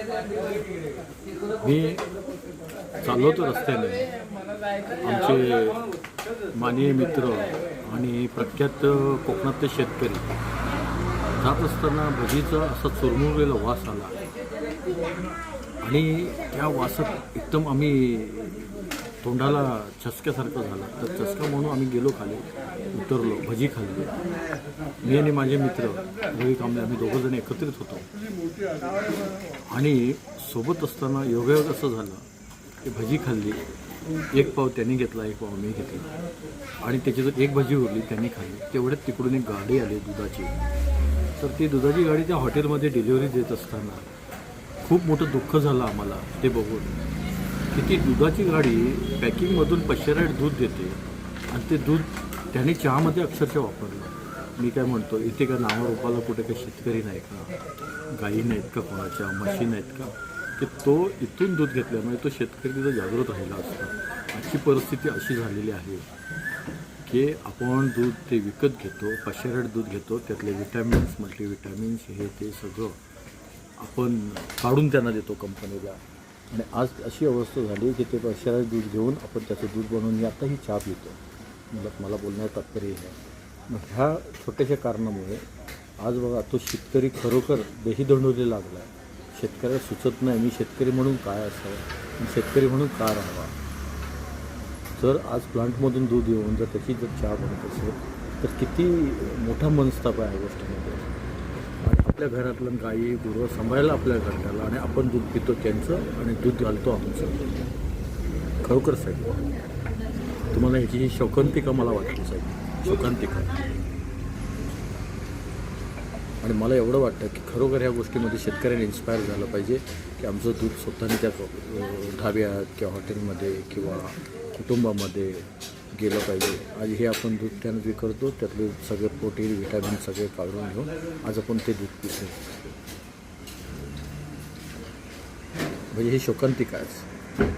मी चाललो होतो रस्त्याने, आमचे माननीय मित्र आणि प्रख्यात कोकणातले शेतकरी जात असताना भजीचा असा चुरमुरलेला वास आला आणि त्या वासात एकदम आम्ही तोंडाला चसक्यासारखं झालं. तर चसका म्हणून आम्ही गेलो खाली, उतरलो, भजी खाल्ली. मी आणि माझे मित्र रवी कांबळे आम्ही दोघंजण एकत्रित होतो आणि सोबत असताना योगायोग असं झालं की भजी खाल्ली. एक पाव त्यांनी घेतला, एक पाव मी घेतला आणि त्याची जर एक भजी उरली त्यांनी खाल्ली. तेवढ्यात तिकडून एक गाडी आली दुधाची. तर ती दुधाची गाडी त्या हॉटेलमध्ये डिलिव्हरी देत असताना खूप मोठं दुःख झालं आम्हाला ते बघून की ती दुधाची गाडी पॅकिंगमधून पशेराट दूध देते आणि ते दूध त्याने चहामध्ये अक्षरशः वापरलं. मी काय म्हणतो, इथे का नावारूपाला कुठे काही शेतकरी नाही का, गायी नाहीत का, कोणाच्या म्हशी नाहीत का, की तो इथून दूध घेतल्यामुळे तो शेतकरी तिथं जागृत राहिला असता. आजची परिस्थिती अशी झालेली आहे की आपण दूध ते विकत घेतो, पशेराट दूध घेतो, त्यातले विटॅमिन्स, मल्टीविटॅमिन्स, हे ते सगळं आपण काढून त्यांना देतो कंपनीला. आणि आज अशी अवस्था झाली की ते पशेराट दूध घेऊन आपण त्याचं दूध बनवून मी आताही चहा पितो. मला बोलण्याचं तात्पर्य हे. मग ह्या छोट्याशा कारणामुळे आज बघा तो शेतकरी खरोखर देहीदंडोले लागला आहे. शेतकऱ्याला सुचत नाही मी शेतकरी म्हणून काय असावं, शेतकरी म्हणून का राहावा. जर आज प्लांटमधून दूध येऊन जर त्याची जर चहा बनत असेल तर किती मोठा मनस्ताप आहे या गोष्टीमध्ये. आणि आपल्या घरातलं गाई गुरं सांभाळायला आपल्या घराला आणि आपण दूध पितो त्यांचं आणि दूध घालतो आमचं. खरोखर साहेब तुम्हाला ह्याची ही शोकांतिका मला वाटली साहेब, शोकांतिका. आणि मला एवढं वाटतं की खरोखर ह्या गोष्टीमध्ये शेतकऱ्यांनी इन्स्पायर झालं पाहिजे की आमचं दूध स्वतःने त्या ढाब्यात किंवा हॉटेलमध्ये किंवा कुटुंबामध्ये गेलं पाहिजे. आज हे आपण दूध त्यानं विकतो, त्यातले सगळे प्रोटीन विटॅमिन सगळे काढून घेऊन आज आपण ते दूध पितो. म्हणजे हे शोकांतिका आहे.